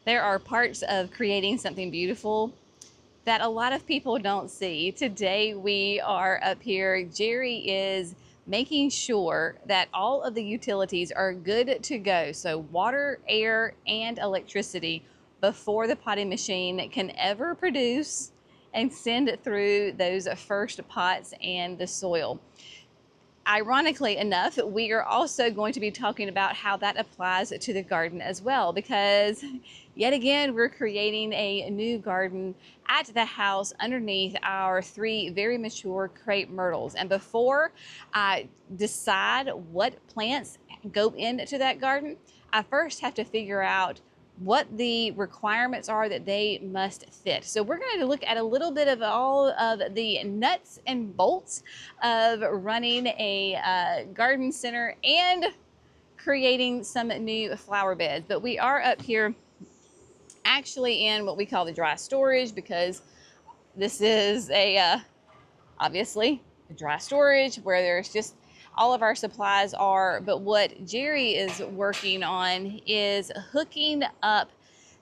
There are parts of creating something beautiful that a lot of people don't see. Today we are up here. Jerry is making sure that all of the utilities are good to go. So water, air, and electricity before the potting machine can ever produce and send it through those first pots and the soil. Ironically enough, we are also going to be talking about how that applies to the garden as well, because yet again, we're creating a new garden at the house underneath our 3 very mature crepe myrtles. And before I decide what plants go into that garden, I first have to figure out what the requirements are that they must fit. So we're going to look at a little bit of all of the nuts and bolts of running a garden center and creating some new flower beds. But we are up here actually in what we call the dry storage, because this is a obviously a dry storage where there's just all of our supplies are. But what Jerry is working on is hooking up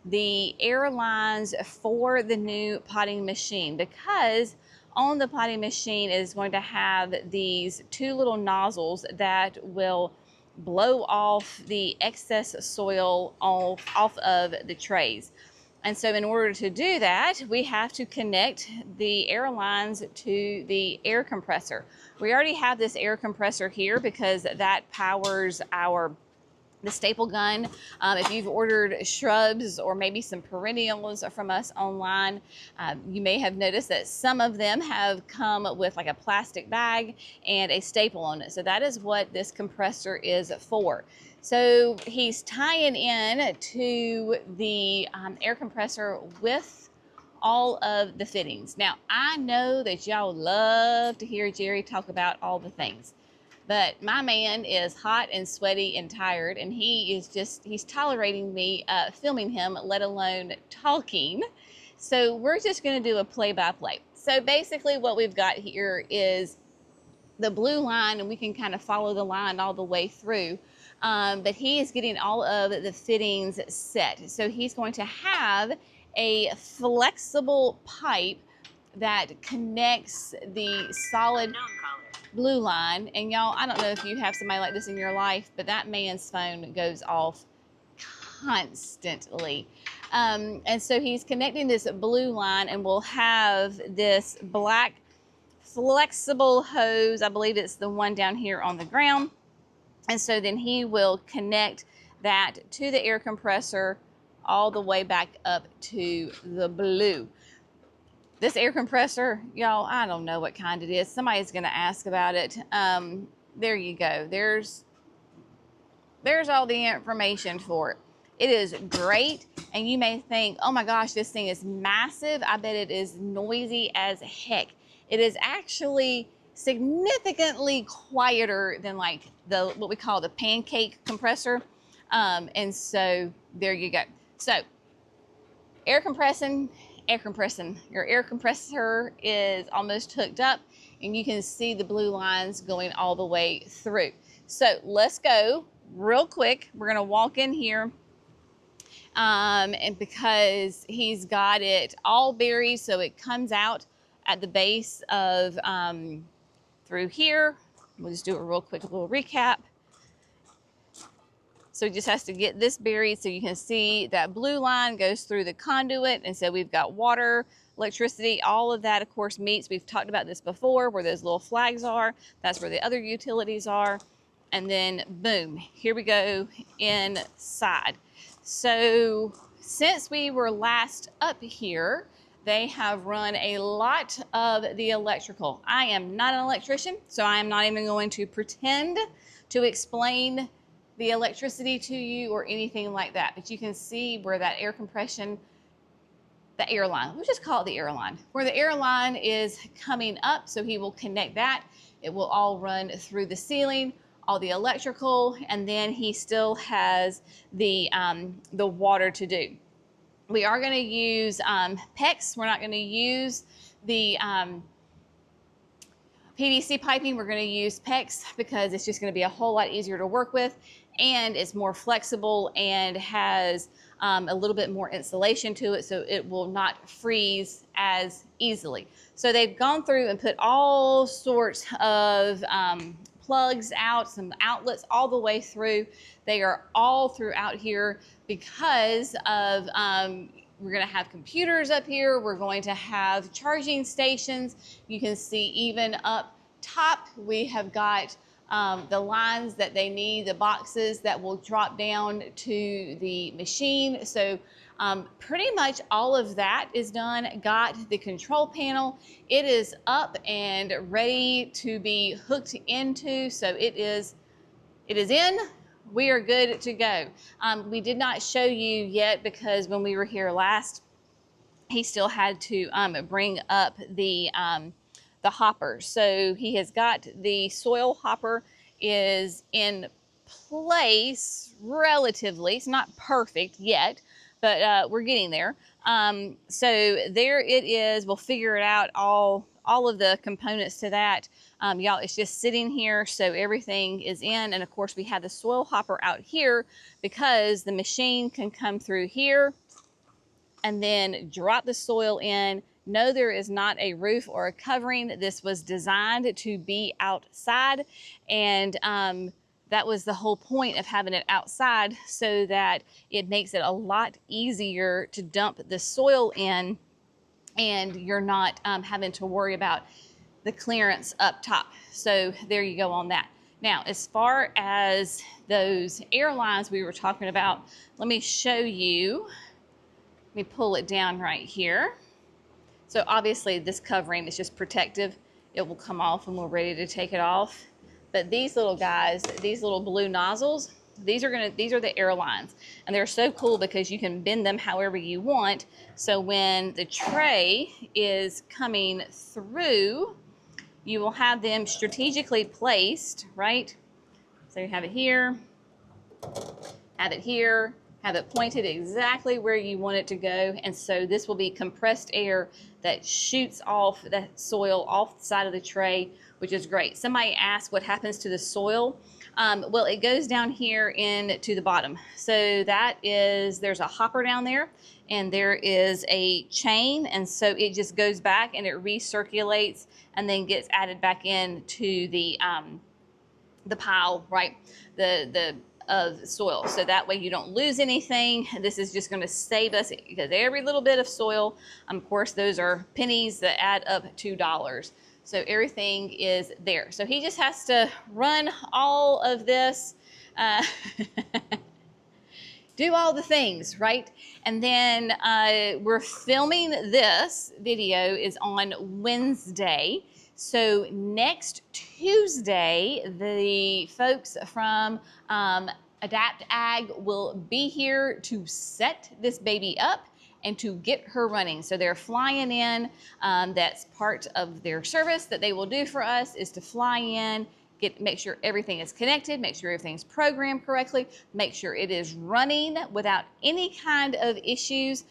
the air lines for the new potting machine, because on the potting machine is going to have these 2 little nozzles that will blow off the excess soil off of the trays. And so in order to do that, we have to connect the air lines to the air compressor. We already have this air compressor here because that powers the staple gun. If you've ordered shrubs or maybe some perennials from us online, you may have noticed that some of them have come with like a plastic bag and a staple on it. So that is what this compressor is for. So he's tying in to the air compressor with all of the fittings. Now, I know that y'all love to hear Jerry talk about all the things, but my man is hot and sweaty and tired, and he's tolerating me filming him, let alone talking. So we're just gonna do a play-by-play. So basically what we've got here is the blue line, and we can kind of follow the line all the way through. But he is getting all of the fittings set. So he's going to have a flexible pipe that connects the solid blue line. And y'all, I don't know if you have somebody like this in your life, but that man's phone goes off constantly. And so he's connecting this blue line, and we'll have this black flexible hose. I believe it's the one down here on the ground. And so then he will connect that to the air compressor all the way back up to the blue. This air compressor, y'all, I don't know what kind it is. Somebody's going to ask about it. There you go. There's all the information for it. It is great. And you may think, oh my gosh, this thing is massive. I bet it is noisy as heck. It is actually significantly quieter than like what we call the pancake compressor. And so there you go. So your air compressor is almost hooked up, and you can see the blue lines going all the way through. So let's go real quick. We're gonna walk in here, and because he's got it all buried, so it comes out at the base of through here. We'll just do a real quick little recap. So he just has to get this buried, so you can see that blue line goes through the conduit. And so we've got water, electricity, all of that of course meets. We've talked about this before, where those little flags are. That's where the other utilities are. And then boom, here we go inside. So since we were last up here, they have run a lot of the electrical. I am not an electrician, so I am not even going to pretend to explain the electricity to you or anything like that. But you can see where that air compression, the air line, we'll just call it the air line, where the air line is coming up. So he will connect that. It will all run through the ceiling, all the electrical, and then he still has the water to do. We are going to use PEX. We're not going to use the PVC piping. We're going to use PEX because it's just going to be a whole lot easier to work with, and it's more flexible and has a little bit more insulation to it so it will not freeze as easily. So they've gone through and put all sorts of plugs out, some outlets all the way through. They are all throughout here because of we're going to have computers up here. We're going to have charging stations. You can see even up top we have got the lines that they need, the boxes that will drop down to the machine. So pretty much all of that is done. Got the control panel. It is up and ready to be hooked into. So it is in. We are good to go. We did not show you yet because when we were here last, he still had to bring up the hopper. So he has got the soil hopper is in place relatively. It's not perfect yet, but we're getting there. So there it is. We'll figure it out, all of the components to that. Y'all, it's just sitting here, so everything is in. And of course, we have the soil hopper out here because the machine can come through here and then drop the soil in. No, there is not a roof or a covering. This was designed to be outside, and that was the whole point of having it outside, so that it makes it a lot easier to dump the soil in, and you're not having to worry about the clearance up top. So there you go on that. Now, as far as those air lines we were talking about, let me show you. Let me pull it down right here. So obviously this covering is just protective. It will come off when we're ready to take it off. But these little guys, these little blue nozzles, these are the air lines. And they're so cool because you can bend them however you want. So when the tray is coming through, you will have them strategically placed, right? So you have it here, have it here, have it pointed exactly where you want it to go. And so this will be compressed air that shoots off the soil off the side of the tray, which is great. Somebody asked what happens to the soil. Well, it goes down here into the bottom. So that is, there's a hopper down there and there is a chain. And so it just goes back and it recirculates and then gets added back into the pile, right? Of soil. So that way you don't lose anything. This is just going to save us, because every little bit of soil, of course, those are pennies that add up to dollars. So everything is there. So he just has to run all of this, do all the things, right? And then we're filming this video is on Wednesday. So next Tuesday, the folks from Adapt Ag will be here to set this baby up and to get her running. So they're flying in. That's part of their service that they will do for us, is to fly in, make sure everything is connected, make sure everything's programmed correctly, make sure it is running without any kind of issues.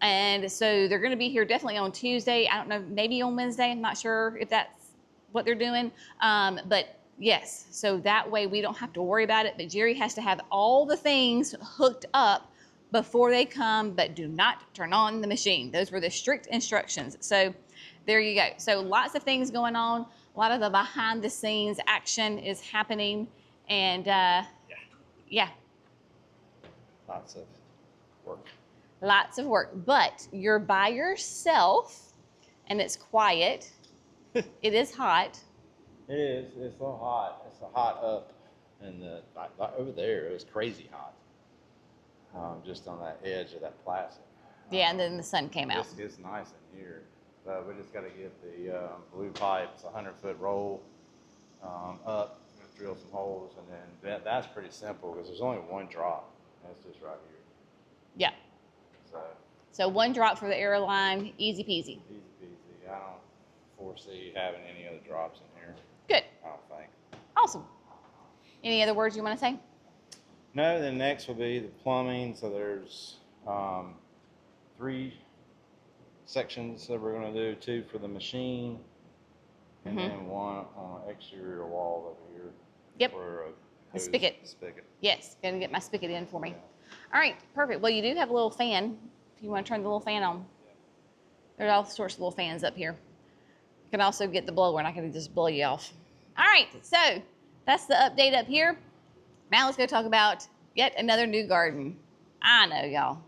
And so they're going to be here definitely on Tuesday. I don't know, maybe on Wednesday. I'm not sure if that's what they're doing. But yes, so that way we don't have to worry about it. But Jerry has to have all the things hooked up before they come, but do not turn on the machine. Those were the strict instructions. So there you go. So lots of things going on. A lot of the behind the scenes action is happening. And yeah. Lots of work. Lots of work, but you're by yourself and it's quiet. It is hot. It is. It's a little hot. It's a hot up, and over there it was crazy hot. Just on that edge of that plastic. Yeah, and then the sun came out. This gets nice in here. We just got to get the blue pipe. It's a 100-foot roll up. Just drill some holes, and then that's pretty simple because there's only one drop. And it's just right here. Yeah. So one drop for the airline, easy peasy. Easy peasy. I don't foresee having any other drops in here. Good. I don't think. Awesome. Any other words you want to say? No, then next will be the plumbing. So there's 3 sections that we're going to do, 2 for the machine, and then 1 on an exterior wall over here. Yep. For the spigot. Spigot. Yes, gonna get my spigot in for me. All right, perfect. Well, you do have a little fan if you want to turn the little fan on. There's all sorts of little fans up here. You can also get the blower and I can just blow you off. All right, so that's the update up here. Now let's go talk about yet another new garden. I know, y'all.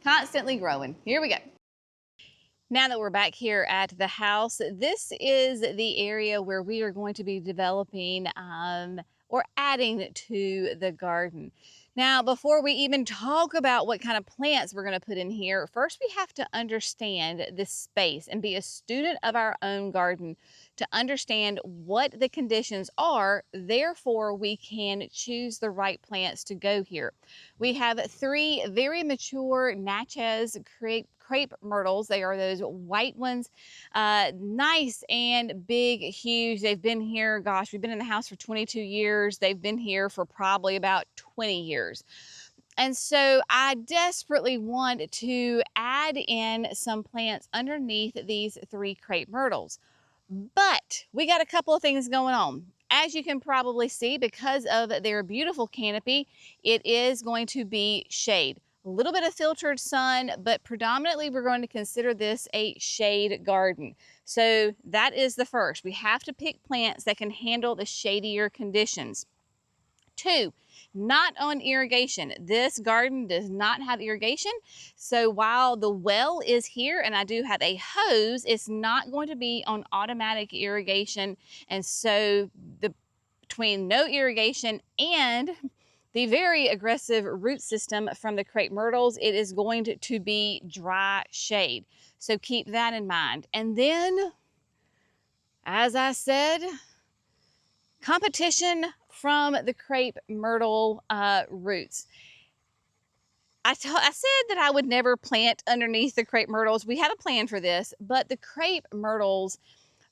Constantly growing. Here we go. Now that we're back here at the house, this is the area where we are going to be developing or adding to the garden. Now, before we even talk about what kind of plants we're going to put in here, first we have to understand this space and be a student of our own garden to understand what the conditions are. Therefore, we can choose the right plants to go here. We have 3 very mature Natchez Crape myrtles. They are those white ones, nice and big, huge. They've been here, gosh, we've been in the house for 22 years. They've been here for probably about 20 years. And so I desperately want to add in some plants underneath these 3 crepe myrtles. But we got a couple of things going on. As you can probably see, because of their beautiful canopy, it is going to be shade. A little bit of filtered sun, but predominantly we're going to consider this a shade garden. So that is the first. We have to pick plants that can handle the shadier conditions. 2, not on irrigation. This garden does not have irrigation. So while the well is here and I do have a hose, it's not going to be on automatic irrigation. And so between no irrigation and the very aggressive root system from the crepe myrtles, it is going to be dry shade. So keep that in mind. And then, as I said, competition from the crepe myrtle roots. I said that I would never plant underneath the crepe myrtles. We have a plan for this, but the crepe myrtles,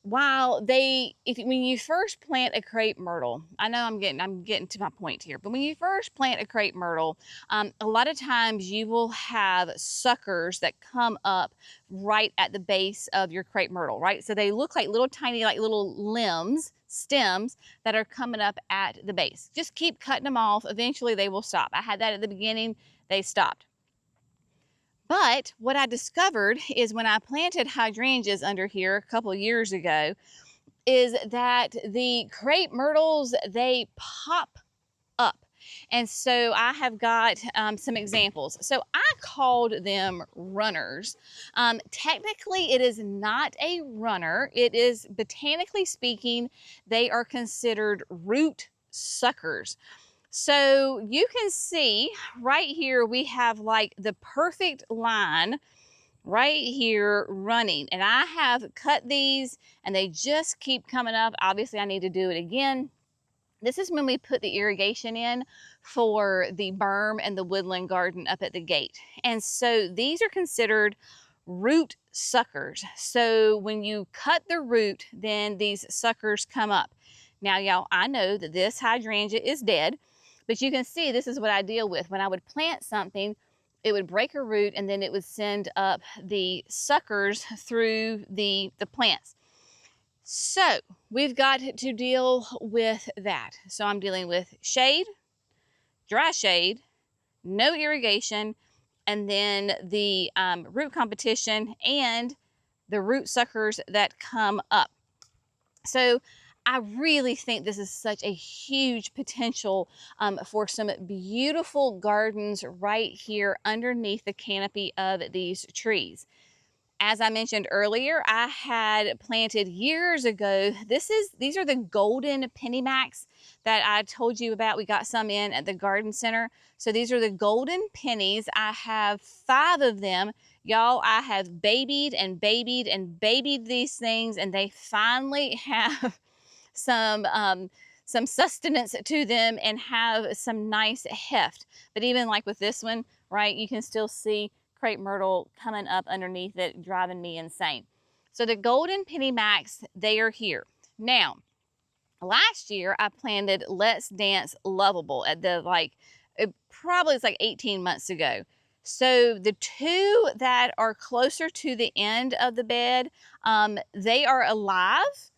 while when you first plant a crepe myrtle, I know I'm getting to my point here, but when you first plant a crepe myrtle, a lot of times you will have suckers that come up right at the base of your crepe myrtle, right? So they look like little tiny, like little stems that are coming up at the base. Just keep cutting them off. Eventually they will stop. I had that at the beginning, they stopped. But what I discovered is when I planted hydrangeas under here a couple years ago, is that the crepe myrtles, they pop up. And so I have got some examples. So I called them runners. Technically, it is not a runner. It is, botanically speaking, they are considered root suckers. So you can see right here, we have like the perfect line right here running. And I have cut these and they just keep coming up. Obviously, I need to do it again. This is when we put the irrigation in for the berm and the woodland garden up at the gate. And so these are considered root suckers. So when you cut the root, then these suckers come up. Now, y'all, I know that this hydrangea is dead, but you can see this is what I deal with. When I would plant something, it would break a root and then it would send up the suckers through the plants. So we've got to deal with that. So I'm dealing with shade, dry shade, no irrigation, and then the root competition and the root suckers that come up. So I really think this is such a huge potential for some beautiful gardens right here underneath the canopy of these trees. As I mentioned earlier, I had planted years ago. These are the golden pennymacs that I told you about. We got some in at the garden center. So these are the golden pennies. I have 5 of them. Y'all, I have babied and babied and babied these things, and they finally have some sustenance to them and have some nice heft. But even like with this one, right, you can still see crepe myrtle coming up underneath it, driving me insane. So the golden pennymacs, they are here. Now, last year I planted Let's Dance Lovable at the probably it's like 18 months ago. So the 2 that are closer to the end of the bed, they are alive.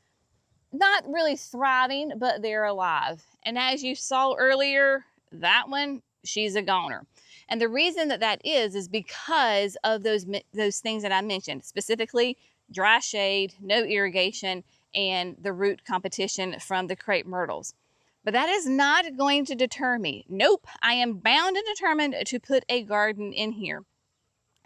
Not really thriving, but they're alive. And as you saw earlier, that one, she's a goner. And the reason that that is because of those things that I mentioned, specifically dry shade, no irrigation, and the root competition from the crepe myrtles. But that is not going to deter me. Nope, I am bound and determined to put a garden in here.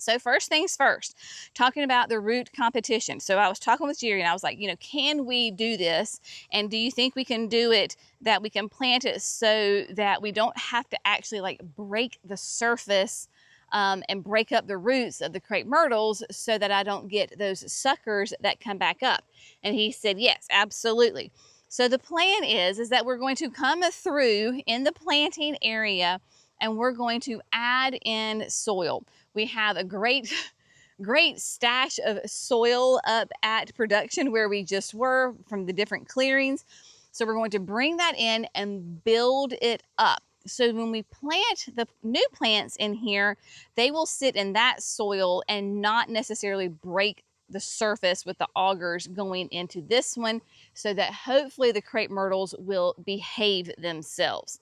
So first things first, talking about the root competition. So I was talking with Jerry and I was like, can we do this? And do you think we can do it, that we can plant it so that we don't have to actually like break the surface and break up the roots of the crepe myrtles so that I don't get those suckers that come back up? And he said, yes, absolutely. So the plan is that we're going to come through in the planting area and we're going to add in soil. We have a great stash of soil up at production where we just were from the different clearings. So we're going to bring that in and build it up. So when we plant the new plants in here, they will sit in that soil and not necessarily break the surface with the augers going into this one, so that hopefully the crepe myrtles will behave themselves.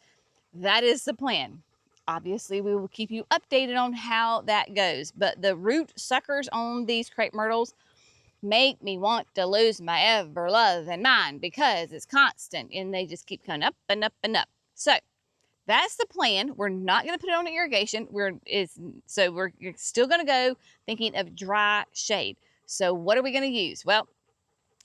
That is the plan. Obviously, we will keep you updated on how that goes, but the root suckers on these crepe myrtles make me want to lose my ever love and mind, because it's constant and they just keep coming up and up and up. So that's the plan. We're not going to put it on irrigation. We're still going to go thinking of dry shade. So what are we going to use? Well,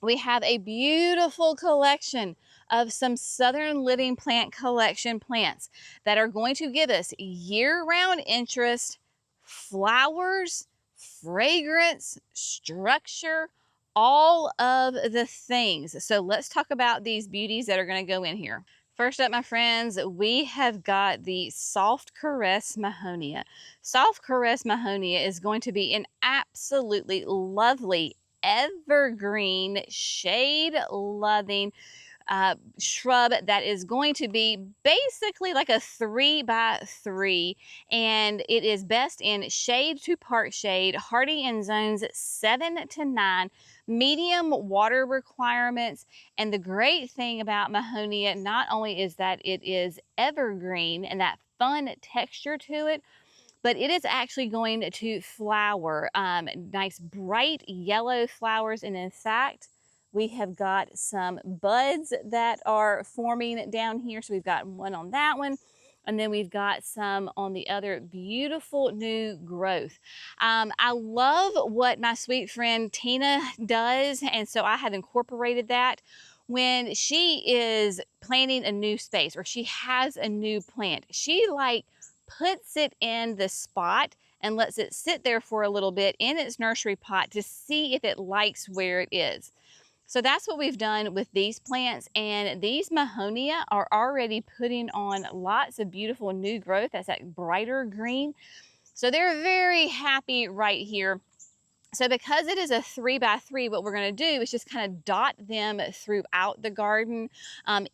we have a beautiful collection of some Southern Living Plant Collection plants that are going to give us year-round interest, flowers, fragrance, structure, all of the things. So let's talk about these beauties that are going to go in here. First up, my friends, we have got the Soft Caress Mahonia. Soft Caress Mahonia is going to be an absolutely lovely evergreen, shade-loving shrub that is going to be basically like a 3x3, and it is best in shade to park shade, hardy in zones 7 to 9, medium water requirements. And the great thing about Mahonia not only is that it is evergreen and that fun texture to it, but it is actually going to flower nice bright yellow flowers. And in fact, we have got some buds that are forming down here. So we've got one on that one, and then we've got some on the other beautiful new growth. I love what my sweet friend Tina does, and so I have incorporated that. When she is planting a new space or she has a new plant, she puts it in the spot and lets it sit there for a little bit in its nursery pot to see if it likes where it is. So that's what we've done with these plants, and these Mahonia are already putting on lots of beautiful new growth. That's that brighter green. So they're very happy right here. So because it is a 3x3, what we're going to do is just kind of dot them throughout the garden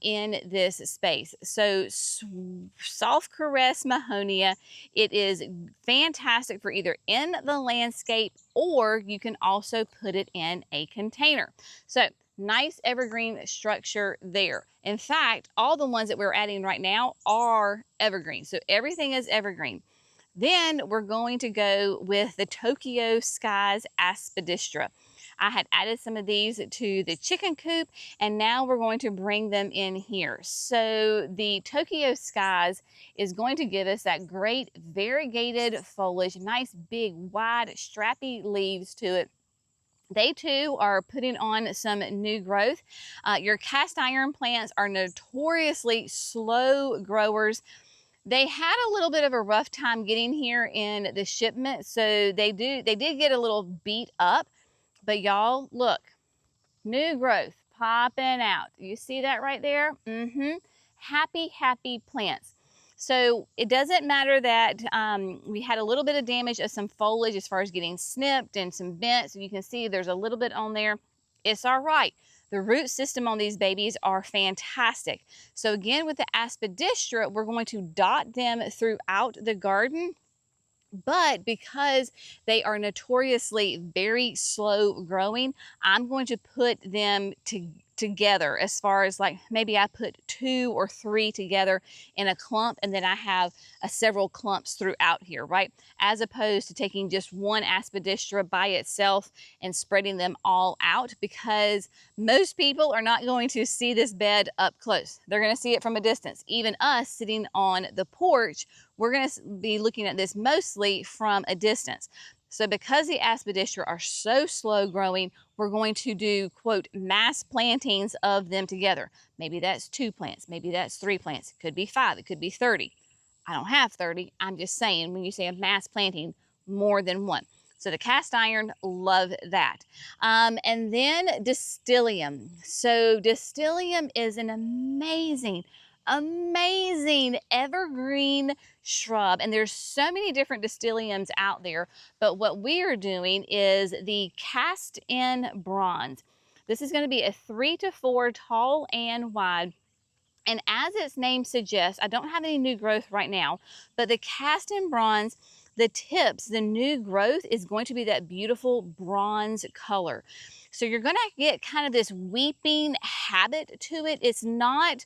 in this space. So Soft Caress Mahonia, it is fantastic for either in the landscape, or you can also put it in a container. So nice evergreen structure there. In fact, all the ones that we're adding right now are evergreen. So everything is evergreen. Then we're going to go with the Tokyo Skies Aspidistra. I had added some of these to the chicken coop, and now we're going to bring them in here. So the Tokyo Skies is going to give us that great variegated foliage, nice big wide strappy leaves to it. They too are putting on some new growth. Your cast iron plants are notoriously slow growers. They had a little bit of a rough time getting here in the shipment, so they did get a little beat up. But y'all, look, new growth popping out. You see that right there? Happy, happy plants. So it doesn't matter that we had a little bit of damage of some foliage as far as getting snipped and some bent. So you can see there's a little bit on there. It's all right. The root system on these babies are fantastic. So again, with the Aspidistra, we're going to dot them throughout the garden. But because they are notoriously very slow growing, I'm going to put them together, as far as like maybe I put 2 or 3 together in a clump, and then I have several clumps throughout here, right? As opposed to taking just one aspidistra by itself and spreading them all out, because most people are not going to see this bed up close. They're going to see it from a distance. Even us sitting on the porch, we're going to be looking at this mostly from a distance. So because the aspidistra are so slow growing, we're going to do, quote, mass plantings of them together. Maybe that's 2 plants, maybe that's 3 plants, it could be 5, it could be 30. I don't have 30, I'm just saying when you say a mass planting, more than one. So the cast iron, love that. And then Distylium. So Distylium is an amazing evergreen shrub, and there's so many different Distyliums out there, but what we are doing is the cast in bronze. This is going to be a 3 to 4 tall and wide. And as its name suggests, I don't have any new growth right now, but the cast in bronze, the tips, the new growth is going to be that beautiful bronze color. So you're going to get kind of this weeping habit to it. It's not,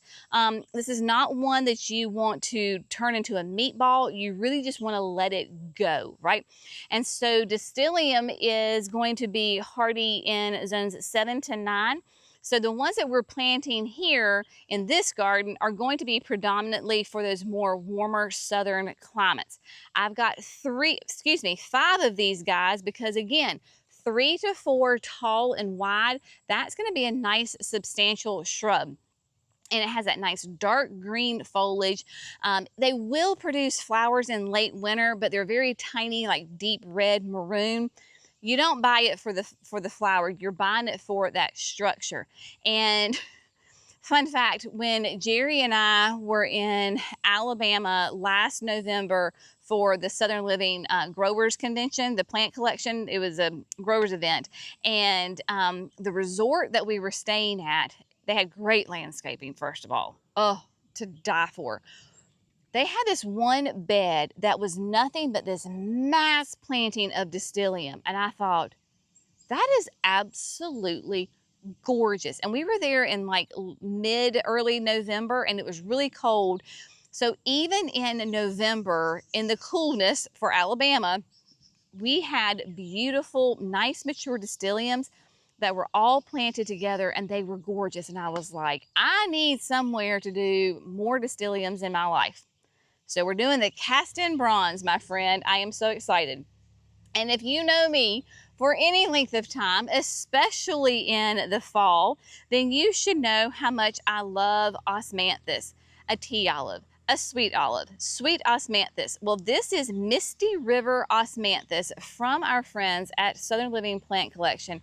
this is not one that you want to turn into a meatball. You really just want to let it go, right? And so Distylium is going to be hardy in zones 7 to 9. So the ones that we're planting here in this garden are going to be predominantly for those more warmer southern climates. I've got 5 of these guys, because again, 3 to 4 tall and wide, that's going to be a nice substantial shrub. And it has that nice dark green foliage. They will produce flowers in late winter, but they're very tiny, like deep red maroon. You don't buy it for the flower, you're buying it for that structure. And fun fact, when Jerry and I were in Alabama last November for the Southern Living Growers Convention, the plant collection, it was a growers event, and the resort that we were staying at, they had great landscaping, first of all. Oh, to die for. They had this one bed that was nothing but this mass planting of Distylium. And I thought, that is absolutely gorgeous. And we were there in like early November, and it was really cold. So even in November, in the coolness for Alabama, we had beautiful, nice, mature Distyliums that were all planted together, and they were gorgeous. And I was like, I need somewhere to do more Distyliums in my life. So we're doing the cast in bronze, my friend. I am so excited. And if you know me for any length of time, especially in the fall, then you should know how much I love osmanthus, a tea olive, a sweet osmanthus. Well, this is Misty River Osmanthus from our friends at Southern Living Plant Collection.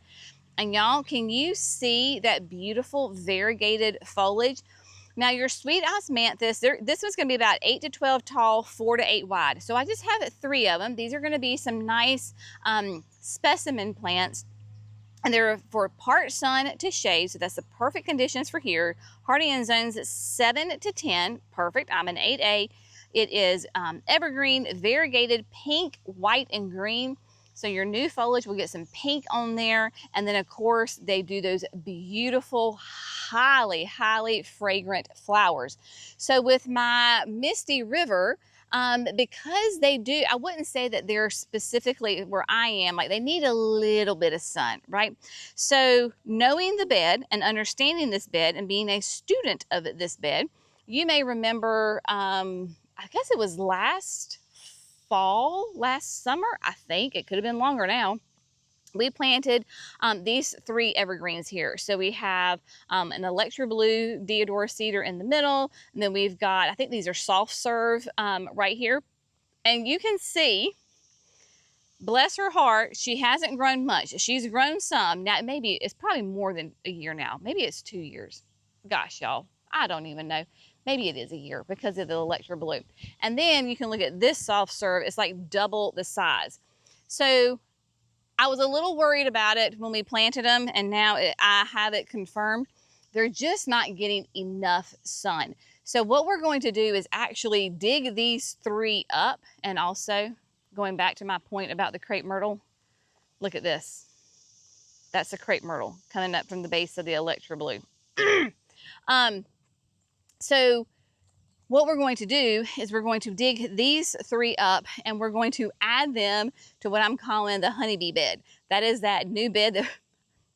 And y'all, can you see that beautiful variegated foliage? Now your sweet osmanthus, this one's going to be about 8 to 12 tall, 4 to 8 wide. So I just have 3 of them. These are going to be some nice specimen plants. And they're for part sun to shade, so that's the perfect conditions for here. Hardy in zones 7 to 10, perfect. I'm an 8A. It is evergreen, variegated, pink, white, and green. So your new foliage will get some pink on there. And then of course they do those beautiful, highly, highly fragrant flowers. So with my Misty River, because they do, I wouldn't say that they're specifically where I am, like they need a little bit of sun, right? So knowing the bed and understanding this bed and being a student of this bed, you may remember, I guess it was last summer, I think. It could have been longer now. We planted these 3 evergreens here. So we have an electro blue deodar cedar in the middle, and then we've got, I think these are soft serve right here. And you can see, bless her heart, she hasn't grown much. She's grown some. Now maybe it's probably more than a year now. Maybe it's 2 years. Gosh, y'all, I don't even know. Maybe it is a year because of the electro blue. And then you can look at this soft serve. It's like double the size. So I was a little worried about it when we planted them, and now I have it confirmed. They're just not getting enough sun. So what we're going to do is actually dig these 3 up, and also going back to my point about the crepe myrtle, look at this. That's the crepe myrtle coming up from the base of the electro blue. So what we're going to do is we're going to dig these 3 up and we're going to add them to what I'm calling the honeybee bed. That is that new bed that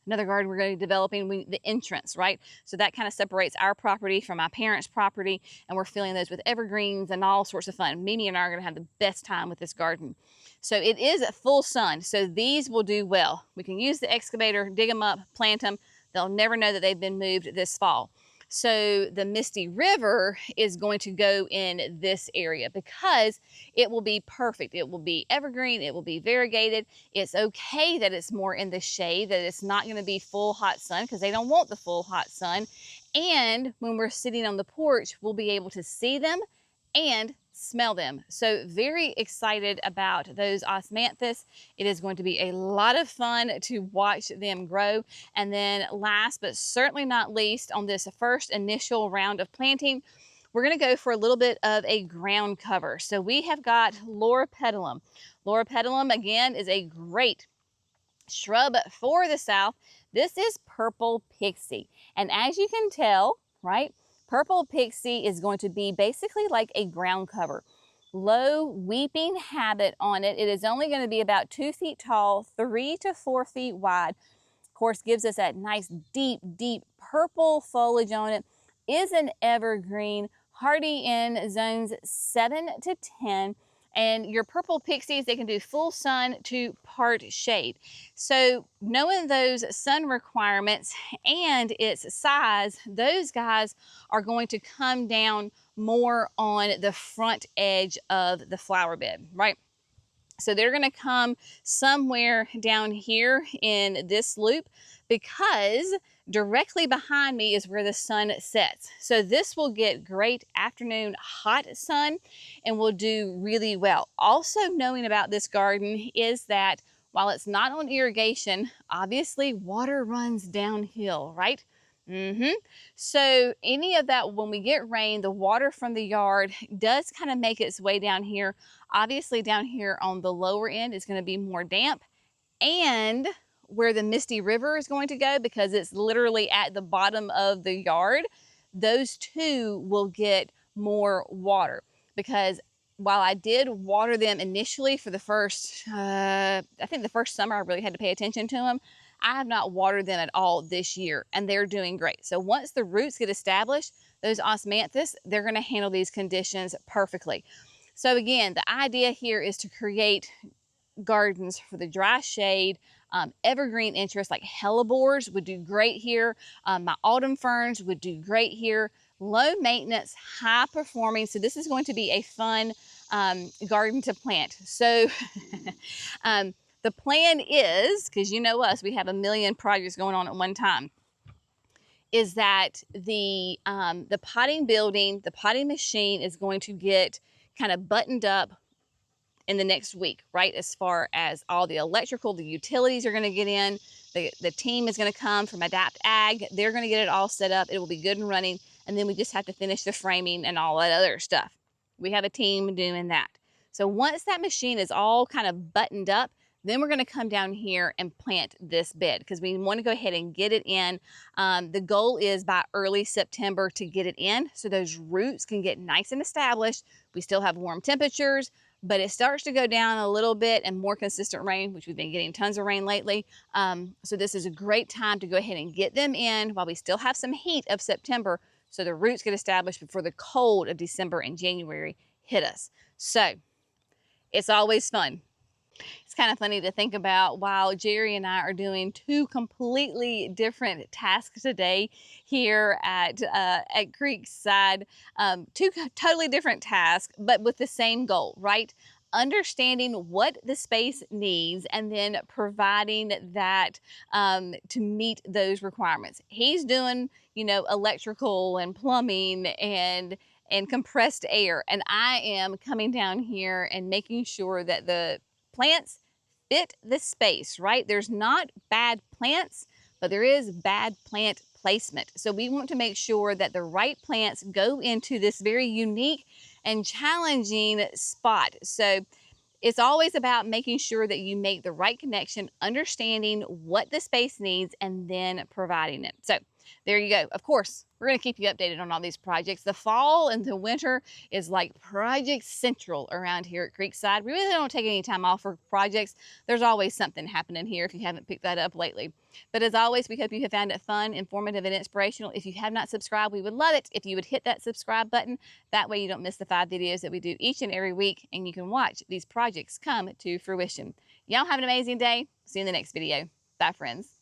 another garden we're going to be developing, the entrance, right? So that kind of separates our property from my parents' property, and we're filling those with evergreens and all sorts of fun. Mimi and I are going to have the best time with this garden. So it is a full sun, so these will do well. We can use the excavator, dig them up, plant them. They'll never know that they've been moved this fall. So the Misty River is going to go in this area because it will be perfect. It will be evergreen, it will be variegated. It's okay that it's more in the shade, that it's not going to be full hot sun because they don't want the full hot sun. And when we're sitting on the porch, we'll be able to see them and smell them. So very excited about those osmanthus. It is going to be a lot of fun to watch them grow. And then last but certainly not least, on this first initial round of planting, we're going to go for a little bit of a ground cover. So we have got Loropetalum. Loropetalum, again, is a great shrub for the south. This is Purple Pixie. And as you can tell, right, Purple Pixie is going to be basically like a ground cover. Low weeping habit on it. It is only going to be about 2 feet tall, 3 to 4 feet wide. Of course, gives us that nice deep purple foliage on it. Is an evergreen, hardy in zones 7 to 10. And your purple pixies, they can do full sun to part shade. So knowing those sun requirements and its size, those guys are going to come down more on the front edge of the flower bed, right? So they're going to come somewhere down here in this loop because directly behind me is where the sun sets. So this will get great afternoon hot sun and will do really well. Also knowing about this garden is that while it's not on irrigation, obviously water runs downhill, right? So any of that, when we get rain, the water from the yard does kind of make its way down here. Obviously down here on the lower end is going to be more damp, and where the Misty River is going to go, because it's literally at the bottom of the yard, those two will get more water. Because while I did water them initially for the first, I think the first summer I really had to pay attention to them, I have not watered them at all this year, and they're doing great. So once the roots get established, those osmanthus, they're going to handle these conditions perfectly. So again, the idea here is to create gardens for the dry shade. Evergreen interests like hellebores would do great here. My autumn ferns would do great here. Low maintenance, high performing. So this is going to be a fun garden to plant. So the plan is, because you know us, we have a million projects going on at one time, is that the potting building, the potting machine is going to get kind of buttoned up in the next week, right? As far as all the electrical, the utilities are going to get in. The team is going to come from Adapt Ag. They're going to get it all set up. It will be good and running. And then we just have to finish the framing and all that other stuff. We have a team doing that. So once that machine is all kind of buttoned up, then we're going to come down here and plant this bed because we want to go ahead and get it in. The goal is by early September to get it in so those roots can get nice and established. We still have warm temperatures, but it starts to go down a little bit and more consistent rain, which we've been getting tons of rain lately. So this is a great time to go ahead and get them in while we still have some heat of September so the roots get established before the cold of December and January hit us. So it's always fun. It's kind of funny to think about while Jerry and I are doing 2 completely different tasks today here at Creekside, 2 totally different tasks, but with the same goal, right? Understanding what the space needs and then providing that to meet those requirements. He's doing, you know, electrical and plumbing and compressed air, and I am coming down here and making sure that the plants fit the space, right? There's not bad plants, but there is bad plant placement. So we want to make sure that the right plants go into this very unique and challenging spot. So it's always about making sure that you make the right connection, understanding what the space needs, and then providing it. So there you go. Of course, we're going to keep you updated on all these projects. The fall and the winter is like project central around here at Creekside. We really don't take any time off for projects. There's always something happening here if you haven't picked that up lately. But as always, we hope you have found it fun, informative, and inspirational. If you have not subscribed, we would love it if you would hit that subscribe button. That way you don't miss the 5 videos that we do each and every week, and you can watch these projects come to fruition. Y'all have an amazing day. See you in the next video. Bye, friends.